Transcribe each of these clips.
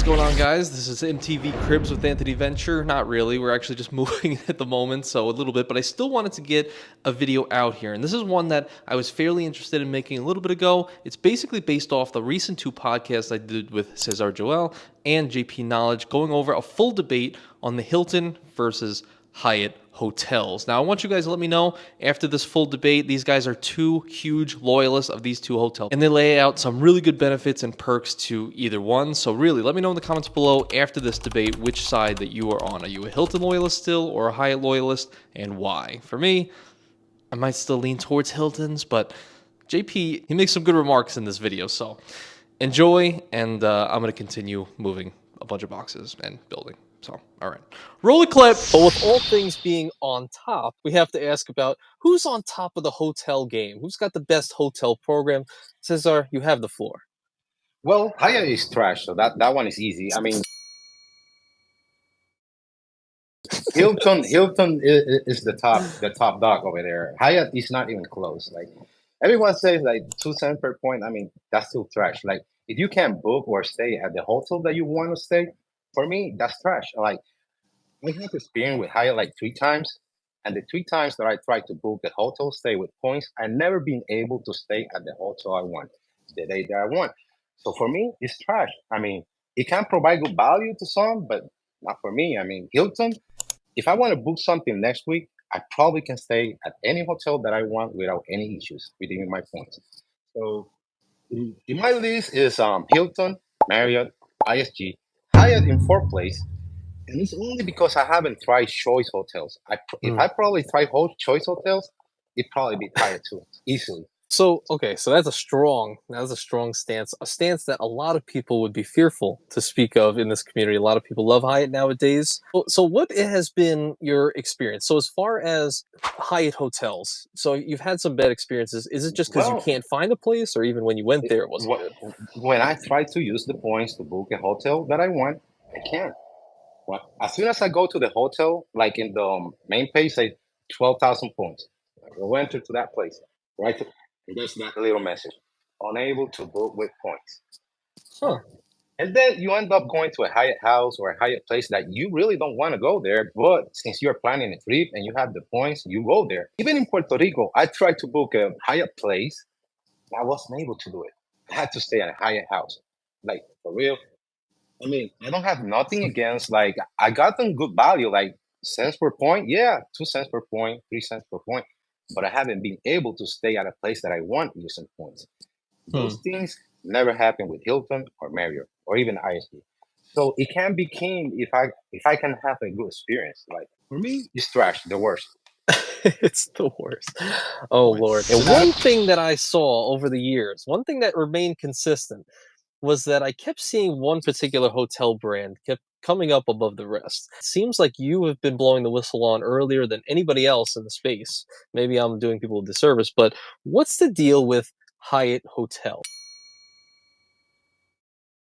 going on, guys? This is MTV Cribs with Anthony Venture. Not really. We're actually just moving at the moment, so a little bit, but I still wanted to get a video out here. And this is one that I was fairly interested in making a little bit ago. It's basically based off the recent two podcasts I did with Cesar Joel and JP Knowledge, going over a full debate on the Hilton versus Hyatt Hotels. Now, I want you guys to let me know after this full debate. These guys are two huge loyalists of these two hotels, and they lay out some really good benefits and perks to either one. So really, let me know in the comments below after this debate which side that you are on. Are you a Hilton loyalist still or a Hyatt loyalist, and why? For me, I might still lean towards Hilton's, but JP, he makes some good remarks in this video, so enjoy, and I'm going to continue moving a bunch of boxes and building. So, all right. Roll a clip. But with all things being on top, we have to ask about who's on top of the hotel game. Who's got the best hotel program? Cesar, you have the floor. Well, Hyatt is trash, so that one is easy. I mean, Hilton is the top dog over there. Hyatt is not even close. Like everyone says, like 2 cents per point. I mean, that's still trash. Like if you can't book or stay at the hotel that you want to stay, for me, that's trash. Like I have experience with Hyatt like 3 times, and the 3 times that I tried to book the hotel stay with points, I never been able to stay at the hotel I want the day that I want. So for me, it's trash. I mean, it can provide good value to some, but not for me. I mean, Hilton, if I want to book something next week, I probably can stay at any hotel that I want without any issues redeeming my points. So in my list is Hilton, Marriott, ISG, Hyatt in fourth place, and it's only because I haven't tried choice hotels. If I probably try choice hotels, it'd probably be Hyatt too, easily. So, okay, so that's a strong stance, a stance that a lot of people would be fearful to speak of in this community. A lot of people love Hyatt nowadays. So what has been your experience? So as far as Hyatt hotels, so you've had some bad experiences. Is it just because you can't find a place, or even when you went there, it wasn't good? When I try to use the points to book a hotel that I want, I can't. Well, as soon as I go to the hotel, like in the main page, say 12,000 points. I will enter to that place, right? And there's that little message: unable to book with points. Huh. And then you end up going to a Hyatt house or a Hyatt place that you really don't want to go there, but since you're planning a trip and you have the points, you go there. Even in Puerto Rico, I tried to book a Hyatt place. I wasn't able to do it. I had to stay at a Hyatt house. Like, for real. I mean, I don't have nothing against, like, I got them good value, like cents per point. Yeah, 2 cents per point, 3 cents per point. But I haven't been able to stay at a place that I want using points. Those things never happen with Hilton or Marriott or even ISG. So it can be keen if I can have a good experience. Like for me, it's trash, the worst. It's the worst. Oh, Lord. And one thing that I saw over the years, one thing that remained consistent, was that I kept seeing one particular hotel brand kept coming up above the rest. It seems like you have been blowing the whistle on earlier than anybody else in the space. Maybe I'm doing people a disservice, but what's the deal with Hyatt Hotel?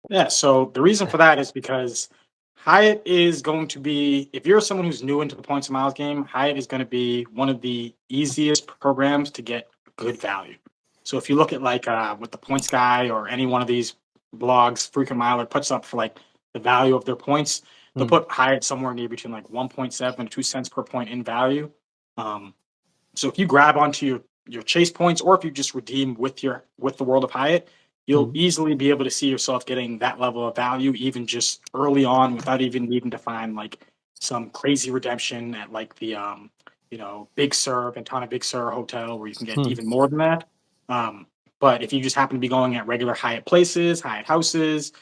Yeah, so the reason for that is because Hyatt is going to be, if you're someone who's new into the points and miles game, Hyatt is going to be one of the easiest programs to get good value. So if you look at like with the Points Guy or any one of these blogs, Frequent Miler puts up for like the value of their points, they'll put Hyatt somewhere near between like 1.7 to 2 cents per point in value. So if you grab onto your chase points, or if you just redeem with the World of Hyatt, you'll easily be able to see yourself getting that level of value even just early on without even needing to find like some crazy redemption at like the Big Sur, Ventana Big Sur hotel where you can get even more than that. But if you just happen to be going at regular Hyatt places, Hyatt houses,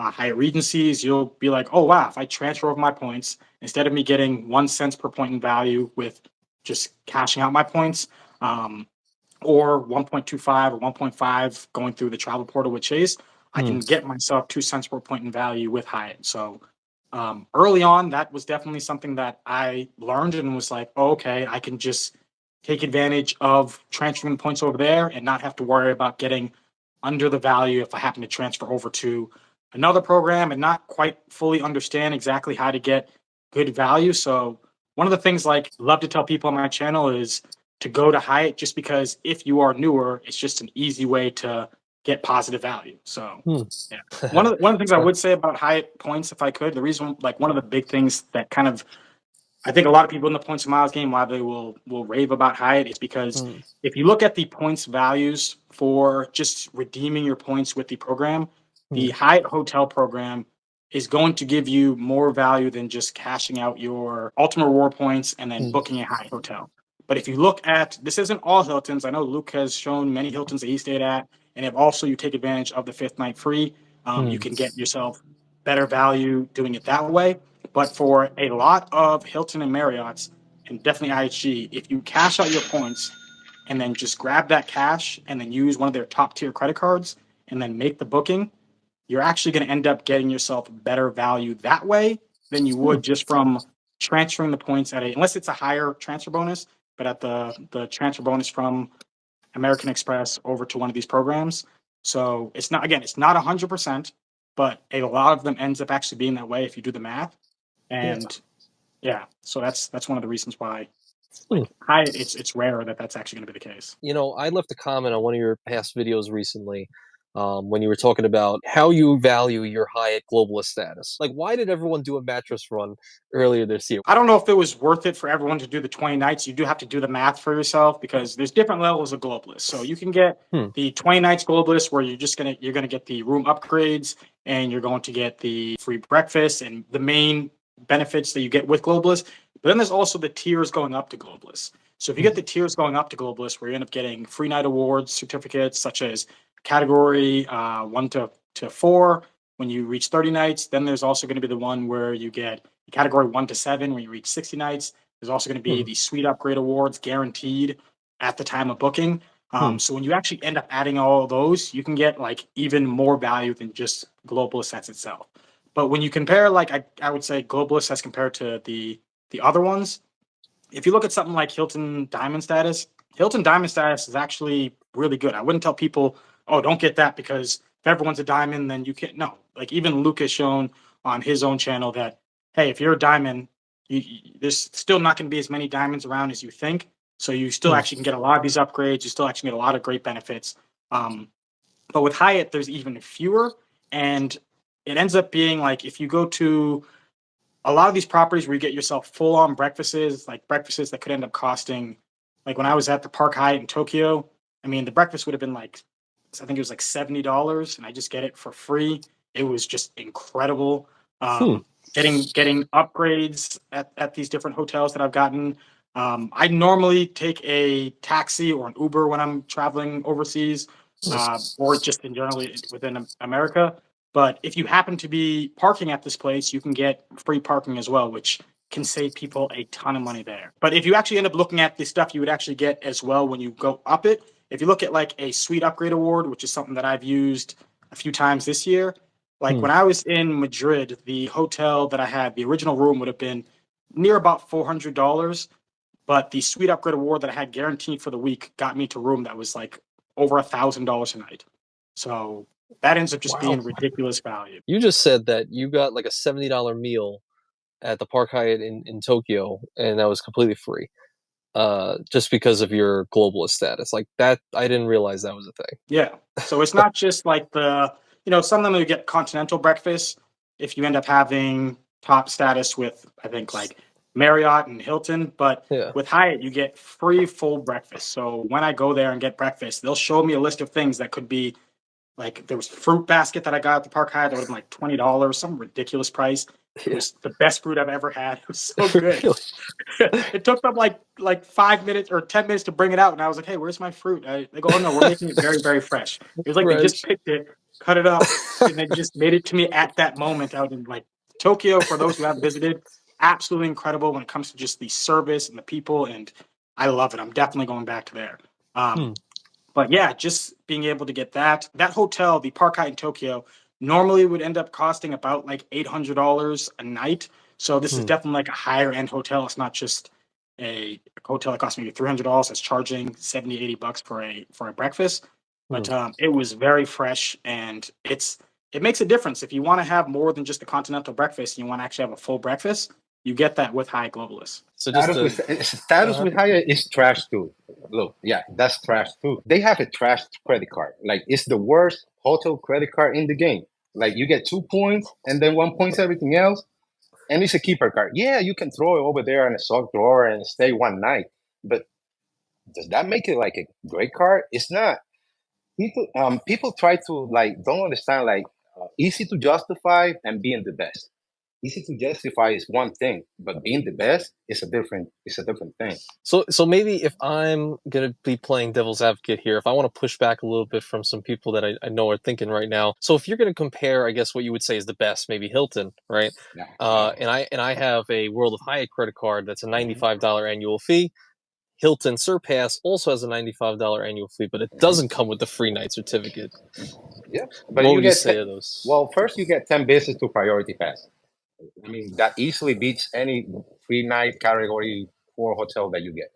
Hyatt Regencies, you'll be like, oh wow, if I transfer over my points, instead of me getting 1 cent per point in value with just cashing out my points, or 1.25 or 1.5 going through the travel portal with Chase, I can get myself 2 cents per point in value with Hyatt. So early on, that was definitely something that I learned and was like, oh, okay, I can just take advantage of transferring points over there and not have to worry about getting under the value if I happen to transfer over to another program and not quite fully understand exactly how to get good value. So one of the things like love to tell people on my channel is to go to Hyatt, just because if you are newer, it's just an easy way to get positive value. So Hmm. yeah, one of the things I would say about Hyatt points, if I could, the reason, like one of the big things that kind of, I think a lot of people in the points and miles game, why they will rave about Hyatt, is because if you look at the points values for just redeeming your points with the program, the Hyatt hotel program is going to give you more value than just cashing out your ultimate reward points and then booking a Hyatt hotel. But if you look at, this isn't all Hiltons. I know Luke has shown many Hiltons that he stayed at, and if also you take advantage of the 5th night free, you can get yourself better value doing it that way. But for a lot of Hilton and Marriott's, and definitely IHG, if you cash out your points and then just grab that cash and then use one of their top tier credit cards and then make the booking, you're actually going to end up getting yourself better value that way than you would just from transferring the points at unless it's a higher transfer bonus, but at the transfer bonus from American Express over to one of these programs. So it's not 100%, but a lot of them ends up actually being that way if you do the math. And yeah, so that's one of the reasons why Hyatt, it's rare that that's actually going to be the case. You know, I left a comment on one of your past videos recently when you were talking about how you value your Hyatt Globalist status. Like, why did everyone do a mattress run earlier this year? I don't know if it was worth it for everyone to do the 20 nights. You do have to do the math for yourself because there's different levels of globalists. So you can get the 20 nights globalist where you're gonna get the room upgrades and you're going to get the free breakfast and the main benefits that you get with globalists. But then there's also the tiers going up to globalists. So if you get the tiers going up to globalists, where you end up getting free night awards certificates such as category 1 to 4 when you reach 30 nights, then there's also going to be the one where you get category 1 to 7 when you reach 60 nights. There's also going to be the suite upgrade awards guaranteed at the time of booking. So when you actually end up adding all of those, you can get like even more value than just globalist sets itself. But when you compare, like I would say globalist as compared to the other ones, if you look at something like Hilton Diamond Status, Hilton Diamond Status is actually really good. I wouldn't tell people, oh, don't get that because if everyone's a diamond, then you can't. No, like even Luke has shown on his own channel that, hey, if you're a diamond, there's still not going to be as many diamonds around as you think. So you still actually can get a lot of these upgrades. You still actually get a lot of great benefits. But with Hyatt, there's even fewer. And it ends up being like if you go to a lot of these properties where you get yourself full-on breakfasts, like breakfasts that could end up costing, like when I was at the Park Hyatt in Tokyo, I mean, the breakfast would have been like, I think it was like $70, and I just get it for free. It was just incredible. Getting upgrades at these different hotels that I've gotten. I normally take a taxi or an Uber when I'm traveling overseas, or just in generally within America. But if you happen to be parking at this place, you can get free parking as well, which can save people a ton of money there. But if you actually end up looking at the stuff you would actually get as well when you go up it, if you look at like a suite upgrade award, which is something that I've used a few times this year, like when I was in Madrid, the hotel that I had, the original room would have been near about $400, but the suite upgrade award that I had guaranteed for the week got me to a room that was like over $1,000 a night. So that ends up just being ridiculous value. You just said that you got like a $70 meal at the Park Hyatt in Tokyo, and that was completely free, just because of your globalist status. Like that, I didn't realize that was a thing. Yeah. So it's not just like some of them you get continental breakfast if you end up having top status with, I think, like Marriott and Hilton. But with Hyatt, you get free full breakfast. So when I go there and get breakfast, they'll show me a list of things that could be like, there was fruit basket that I got at the Park Hyatt that would have been like $20, some ridiculous price. It was the best fruit I've ever had. It was so good. It took them like 5 minutes or 10 minutes to bring it out, and I was like, "Hey, where's my fruit?" They go, "Oh no, we're making it very, very fresh." It was like they just picked it, cut it up, and then just made it to me at that moment. Out in like Tokyo, for those who haven't visited, absolutely incredible when it comes to just the service and the people, and I love it. I'm definitely going back to there. But yeah, just being able to get that hotel, the Park Hyatt in Tokyo, normally would end up costing about like $800 a night. So this is definitely like a higher end hotel. It's not just a hotel that costs maybe $300. It's charging $70-$80 for a breakfast. But it was very fresh, and it makes a difference. If you want to have more than just a continental breakfast and you want to actually have a full breakfast, You get that with Hyatt Globalist. So just Status with Hyatt is trash too. Look, yeah, that's trash too. They have a trash credit card. Like it's the worst hotel credit card in the game. Like you get 2 points and then 1 point everything else, and it's a keeper card. Yeah, you can throw it over there in a sock drawer and stay one night, but does that make it like a great card? It's not. People try to like don't understand like easy to justify and being the best. Easy to justify is one thing, but being the best is a different thing. So maybe if I'm gonna be playing devil's advocate here, if I want to push back a little bit from some people that I know are thinking right now. So if you're gonna compare, I guess what you would say is the best, maybe Hilton, right? Yeah. And I have a World of Hyatt credit card that's a $95 annual fee. Hilton Surpass also has a $95 annual fee, but it doesn't come with the free night certificate. Yeah, but What you would you get say to those? well, first you get 10 visits to priority pass. I mean, that easily beats any free night category 4 hotel that you get.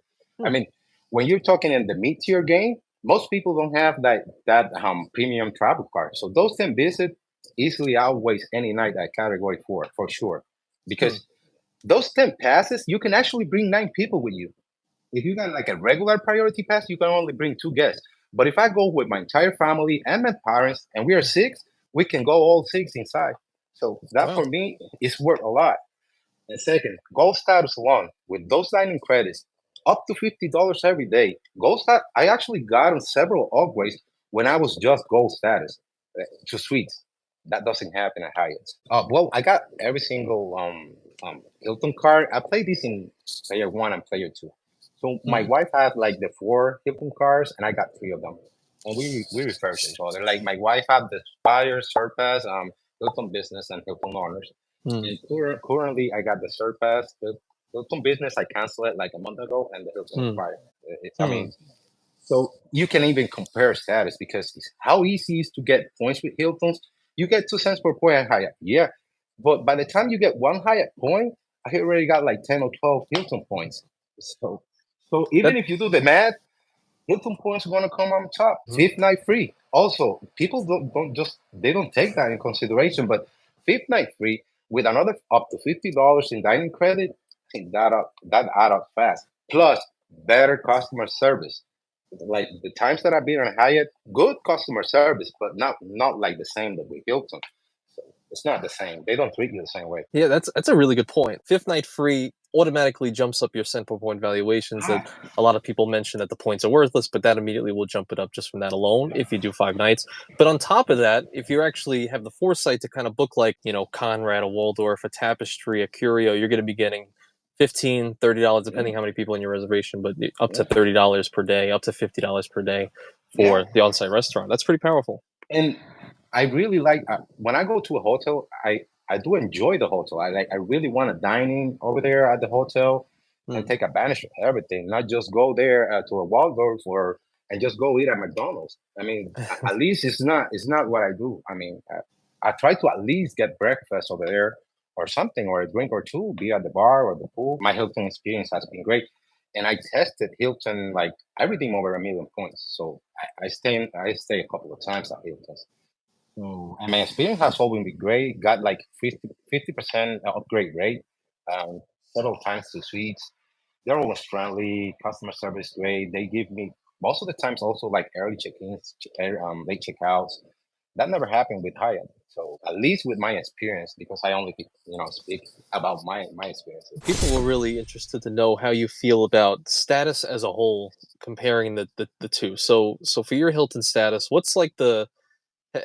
I mean, when you're talking in the mid tier game, most people don't have that premium travel card. So those 10 visits easily outweighs any night at category 4 for sure. Because those 10 passes, you can actually bring 9 people with you. If you got like a regular priority pass, you can only bring 2 guests. But if I go with my entire family and my parents and we are 6, we can go all 6 inside. So that Wow. for me is worth a lot. And second, gold status alone with those dining credits, up to $50 every day. Gold status, I actually got on several upgrades when I was just gold status to suites. That doesn't happen at Hyatt. Well, I got every single Hilton card. I played this in player 1 and player 2. So my wife had like the 4 Hilton cards, and I got 3 of them. And we refer to each other. Like my wife had the Spire, Surpass, Hilton Business, and Hilton Honors. And currently, I got the Surpass, the Hilton Business. I canceled it like a month ago, and the Hilton Aspire. I mean, so you can even compare status because how easy it is to get points with Hiltons. You get 2 cents per point at Hyatt, yeah, but by the time you get 1 Hyatt point, I already got like 10 or 12 Hilton points. So even if you do the math, Hilton points are gonna come on top. 5th night free. Also, people don't take that in consideration. But 5th night free with another up to $50 in dining credit, I think that add up fast. Plus better customer service. Like the times that I've been on Hyatt, good customer service, but not like the same that with Hilton. So it's not the same. They don't treat you the same way. Yeah, that's a really good point. 5th night free automatically jumps up your cent per point valuations. That a lot of people mention that the points are worthless, but that immediately will jump it up just from that alone if you do 5 nights. But on top of that, if you actually have the foresight to kind of book like, Conrad, a Waldorf, a Tapestry, a Curio, you're going to be getting $15, $30, depending how many people in your reservation, but up to $30 per day, up to $50 per day for the on-site restaurant. That's pretty powerful. And I really like when I go to a hotel, I do enjoy the hotel. I really want to dine in over there at the hotel and take advantage of everything, not just go there to a Waldorf and just go eat at McDonald's. I mean, at least it's not what I do. I mean, I try to at least get breakfast over there or something or a drink or two, be at the bar or the pool. My Hilton experience has been great. And I tested Hilton like everything over 1,000,000 points. So I stay a couple of times at Hilton's. So, and my experience has always been great. Got like 50% upgrade rate, several times to suites. They're always friendly, customer service great. They give me most of the times also like early check-ins, late checkouts. That never happened with Hyatt. So at least with my experience, because I only speak about my experiences. People were really interested to know how you feel about status as a whole, comparing the two. So for your Hilton status, what's like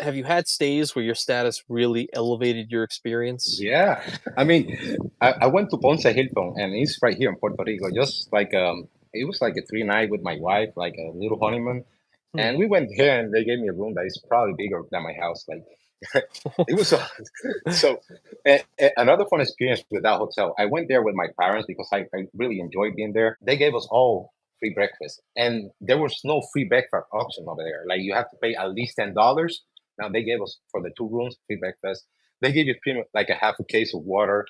have you had stays where your status really elevated your experience? Yeah, I mean, I went to Ponce Hilton, and it's right here in Puerto Rico. Just like it was like a 3 night with my wife, like a little honeymoon, and we went there, and they gave me a room that is probably bigger than my house. Like it was so. Another fun experience with that hotel. I went there with my parents because I really enjoyed being there. They gave us all free breakfast, and there was no free breakfast option over there. Like you have to pay at least $10. Now they gave us for the 2 rooms free breakfast. They gave you pretty much like a half a case of water.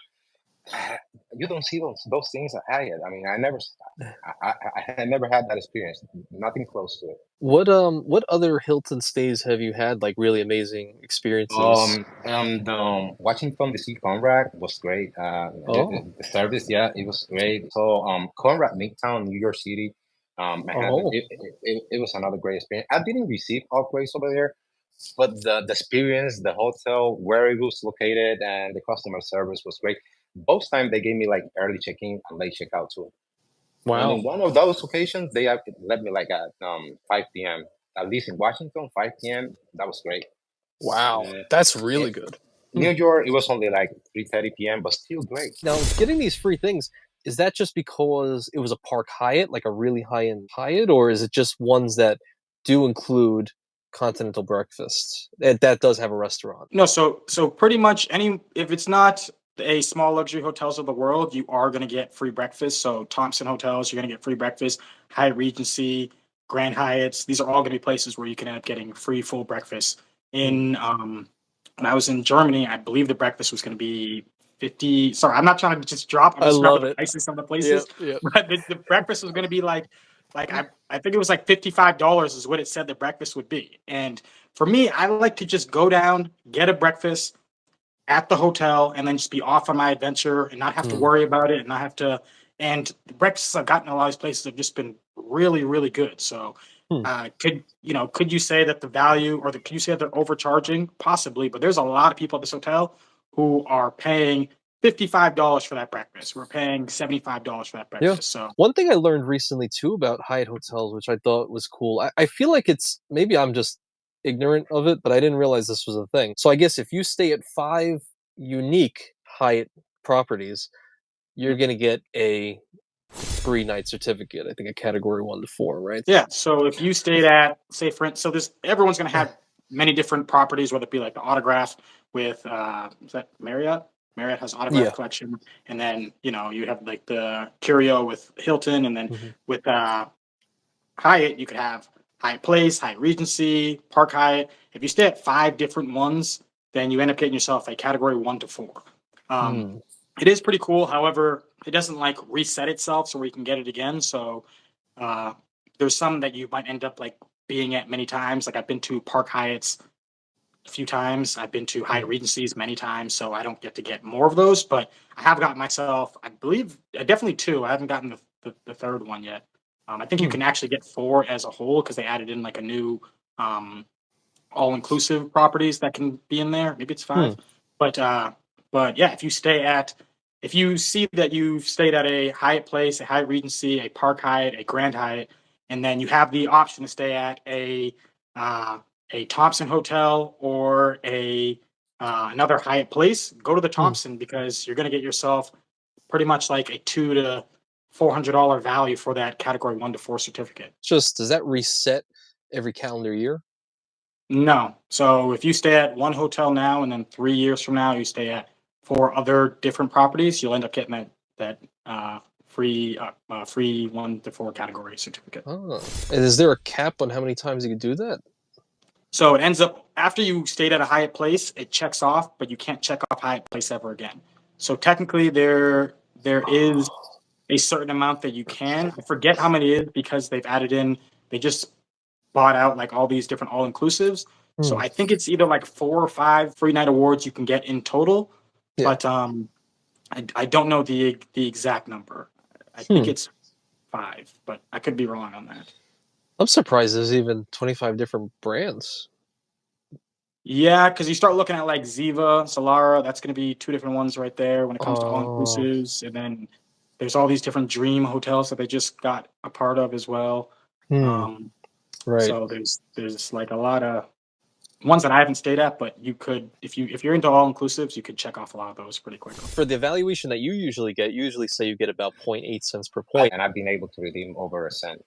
You don't see those things at Hyatt. I mean, I never had that experience. Nothing close to it. What other Hilton stays have you had, like, really amazing experiences? The Washington D.C. Conrad was great. Oh, The service, yeah, it was great. So, Conrad Midtown, New York City, Manhattan, oh, it was another great experience. I didn't receive upgrades over there, but the experience, the hotel, where it was located, and the customer service was great. Both times they gave me like early check-in and late checkout too. And wow. in one of those occasions, they have let me like at 5 p.m. At least in Washington, 5 p.m. That was great. Wow, Uh, that's in really good. New York, it was only like 3:30 p.m., but still great. Now, getting these free things, is that just because it was a Park Hyatt, like a really high-end Hyatt, or is it just ones that do include continental breakfasts? That does have a restaurant. No, so pretty much any if it's not a small luxury hotels of the world, you are going to get free breakfast. So Thompson Hotels, you're going to get free breakfast. Hyatt Regency, Grand Hyatts, these are all going to be places where you can end up getting free full breakfast. Hmm. In when I was in Germany, I believe the breakfast was going to be 50. Sorry, I'm not trying to just drop. I'm I just dropping love the it. prices of the Yep, places, yep. but the breakfast was going to be like I think it was like $55 is what it said the breakfast would be. And for me, I like to just go down, get a breakfast at the hotel, and then just be off on my adventure and not have to Hmm. worry about it and not have to. And the breakfasts I've gotten in a lot of these places have just been really, really good. So, Hmm. could you say that the value, or could you say that they're overcharging? Possibly, but there's a lot of people at this hotel who are paying $55 for that breakfast. We're paying $75 for that Yeah. breakfast. So, One thing I learned recently too about Hyatt hotels, which I thought was cool, I feel like it's maybe I'm just ignorant of it, but I didn't realize this was a thing. So I guess if you stay at 5 unique Hyatt properties, you're gonna get a free night certificate. I think a category 1 to 4, right? yeah. So if you stayed at, say, for instance, so this everyone's going to have many different properties, whether it be like the autograph with, is that Marriott? Marriott has autograph Yeah. collection, and then you have like the Curio with Hilton, and then Mhm. with Hyatt you could have Hyatt Place, Hyatt Regency, Park Hyatt. If you stay at 5 different ones, then you end up getting yourself a category 1 to 4. Um, Hmm. it is pretty cool. However, it doesn't like reset itself, so we can get it again. So uh, there's some that you might end up like being at many times. Like I've been to Park Hyatts a few times. I've been to Hyatt Hmm. Regencies many times, so I don't get to get more of those. But I have gotten myself, I believe, definitely 2. I haven't gotten the third one yet. I think you Hmm. can actually get 4 as a whole because they added in like a new um, all-inclusive properties that can be in there. Maybe it's Hmm. 5, but yeah, if you see that you've stayed at a Hyatt Place, a Hyatt Regency, a Park Hyatt, a Grand Hyatt, and then you have the option to stay at uh, a Thompson Hotel or a another Hyatt Place, go to the Hmm. Thompson because you're going to get yourself pretty much like a $200 to $400 value for that category 1 to 4 certificate. Just does that reset every calendar year? No. So if you stay at one hotel now and then 3 years from now you stay at 4 other different properties, you'll end up getting that free 1 to 4 category certificate. Oh. And is there a cap on how many times you can do that? So it ends up after you stayed at a Hyatt Place, it checks off, but you can't check off Hyatt Place ever again. So technically, there is a certain amount that you can. I forget how many it is because they've added in. They just bought out like all these different all inclusives. So Hmm. I think it's either like 4 or 5 free night awards you can get in total, Yeah. but I don't know the exact number. I think Hmm. it's 5, but I could be wrong on that. I'm surprised there's even 25 different brands. Yeah, because you start looking at like Ziva, Solara, that's going to be 2 different ones right there when it comes to all Oh. inclusives, and then there's all these different dream hotels that they just got a part of as well. Hmm. Um, Right. so there's like a lot of ones that I haven't stayed at, but you could if you're into all inclusives, you could check off a lot of those pretty quickly. For the evaluation that you usually get, you usually say you get about 0.8 cents per point. And I've been able to redeem over a cent.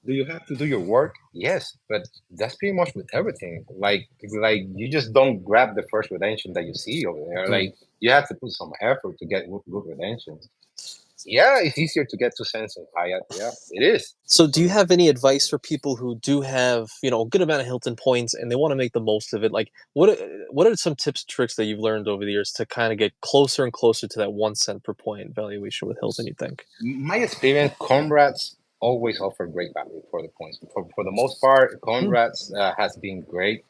Do you have to do your work? Yes, but that's pretty much with everything. Like you just don't grab the first redemption that you see over there. Hmm. Like you have to put some effort to get good redemptions. Yeah, it's easier to get 2 cents in Hyatt. Yeah, it is. So, do you have any advice for people who do have, a good amount of Hilton points and they want to make the most of it? Like, what are some tips and tricks that you've learned over the years to kind of get closer and closer to that 1 cent per point valuation with Hilton? You think? My experience, Conrad's always offer great value for the points. For the most part, Hmm. Conrad's has been great.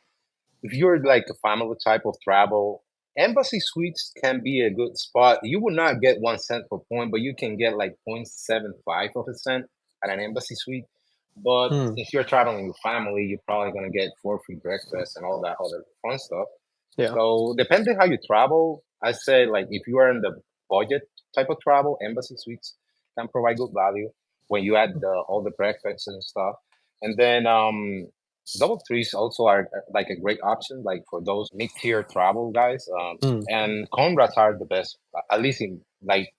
If you're like a family type of travel, embassy suites can be a good spot. You will not get 1 cent per point, but you can get like 0.75 of a cent at an embassy suite. But Hmm. if you're traveling with family, you're probably gonna get 4 free breakfasts and all that other fun stuff. Yeah. So depending how you travel, I say like if you are in the budget type of travel, embassy suites can provide good value when you add all the breakfasts and stuff. And then double threes also are like a great option, like for those mid-tier travel guys. Hmm. And Conrads are the best, at least in like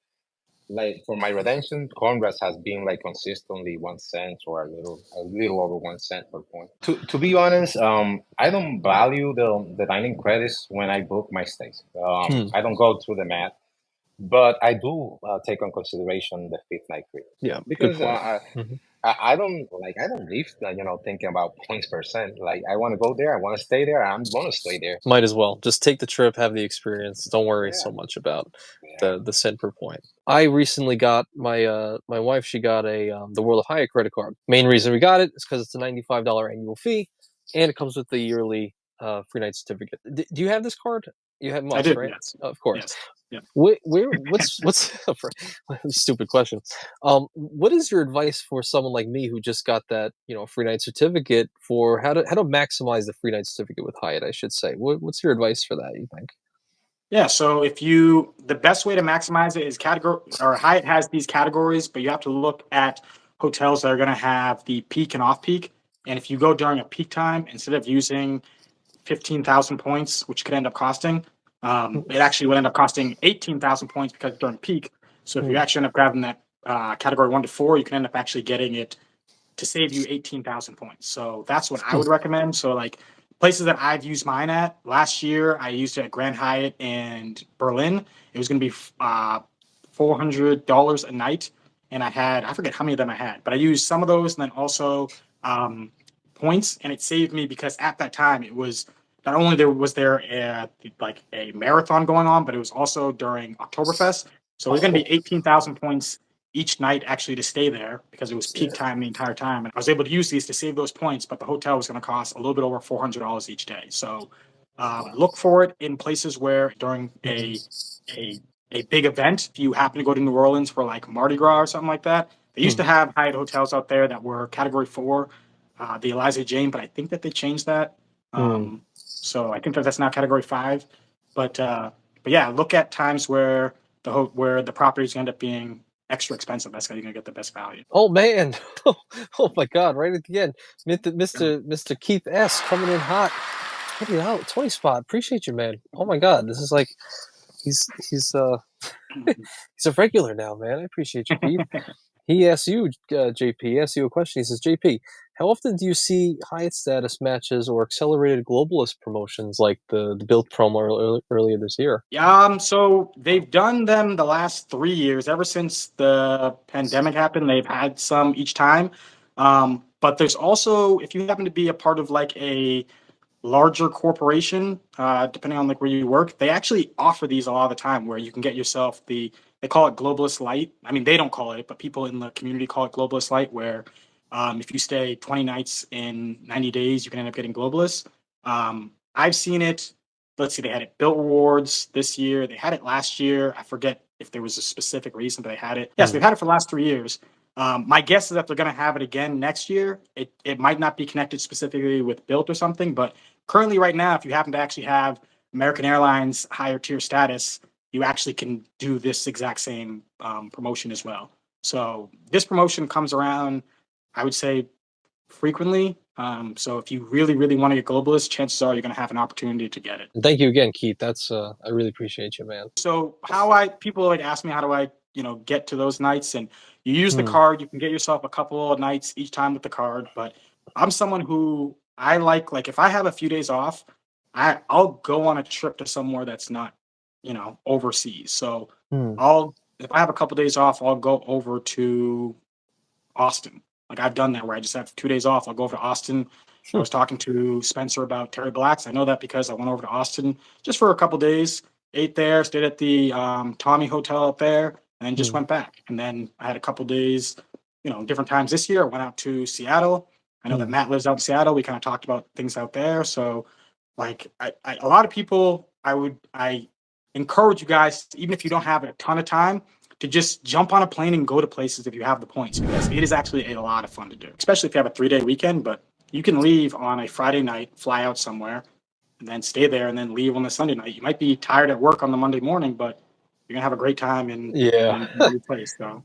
for my redemption, Conrads has been like consistently 1 cent or a little over 1 cent per point. To be honest, I don't value the dining credits when I book my stays. Hmm. I don't go through the math, but I do take on consideration the fifth night credit Yeah. Good because point. Mhm. I don't leave thinking about points percent. Like I want to go there, I want to stay there, I'm gonna stay there. Might as well just take the trip, have the experience. Don't worry Yeah, so much about yeah. the cent per point. I recently got my wife. She got a the World of Hyatt credit card. Main reason we got it is because it's a $95 annual fee, and it comes with the yearly free night certificate. Do you have this card? You have I must, do, right? yes. Of course. Yes. Yeah. What's stupid question? What is your advice for someone like me who just got that free night certificate for how to maximize the free night certificate with Hyatt? I should say. What's your advice for that? You think? Yeah, so the best way to maximize it is category, or Hyatt has these categories, but you have to look at hotels that are going to have the peak and off peak. And if you go during a peak time, instead of using 15,000 points, which could end up costing, it actually would end up costing 18,000 points because during peak. So if you Hmm. actually end up grabbing that category 1 to 4, you can end up actually getting it to save you 18,000 points. So that's what I Hmm. would recommend. So like places that I've used mine at last year, I used it at Grand Hyatt and Berlin. It was going to be $400 a night, and I forget how many of them I had, but I used some of those and then also points, and it saved me because at that time it was not only there like a marathon going on, but it was also during Oktoberfest. So it was going to Oh, be 18,000 points each night actually to stay there because it was peak yeah. time the entire time. And I was able to use these to save those points, but the hotel was going to cost a little bit over $400 each day. So look for it in places where during a a big event, if you happen to go to New Orleans for like Mardi Gras or something like that, they used Hmm. to have Hyatt hotels out there that were Category 4, the Eliza Jane, but I think that they changed that. Hmm. So I think that that's now Category 5. But yeah, look at times where where the properties end up being extra expensive. That's how you're gonna get the best value. Oh man! Oh my God! Right at the end, Mr. Keith S coming in hot. 20 20 spot. Appreciate you, man. Oh my God! This is like he's he's a regular now, man. I appreciate you, Keith. He asks you, JP. He asks you a question. He says, JP, how often do you see Hyatt status matches or accelerated globalist promotions like the build promo earlier this year? So they've done them the last 3 years. Ever since the pandemic happened, they've had some each time. But there's also, if you happen to be a part of like a larger corporation, depending on like where you work, they actually offer these a lot of the time where you can get yourself they call it Globalist Light. I mean, they don't call it, but people in the community call it Globalist Light, where if you stay 20 nights in 90 days, you can end up getting Globalist. I've seen it. Let's see, they had it Built Rewards this year. They had it last year. I forget if there was a specific reason, but they had it. Yes, Hmm. they've had it for the last 3 years. My guess is that they're going to have it again next year. It might not be connected specifically with Built or something, but currently right now, if you happen to actually have American Airlines higher tier status, you actually can do this exact same promotion as well. So this promotion comes around, I would say, frequently. So if you really, really want to get globalist, chances are you're going to have an opportunity to get it. And thank you again, Keith. That's I really appreciate you, man. So people like ask me how do I get to those nights, and you use the Hmm. card. You can get yourself a couple of nights each time with the card. But I'm someone who I like if I have a few days off, I'll go on a trip to somewhere that's not overseas. So Hmm. I'll if I have a couple days off, I'll go over to Austin. Like I've done that where I just have 2 days off. I'll go over to Austin. I was talking to Spencer about Terry Black's. I know that because I went over to Austin just for a couple days, ate there, stayed at the Tommy Hotel up there, and then just went back. And then I had a couple days, different times this year. I went out to Seattle. I know that Matt lives out in Seattle. We kind of talked about things out there. So like a lot of people, I encourage you guys, even if you don't have a ton of time, to just jump on a plane and go to places if you have the points, because it is actually a lot of fun to do, especially if you have a 3-day weekend. But you can leave on a Friday night, fly out somewhere, and then stay there, and then leave on the Sunday night. You might be tired at work on the Monday morning, but you're gonna have a great time in a new place. So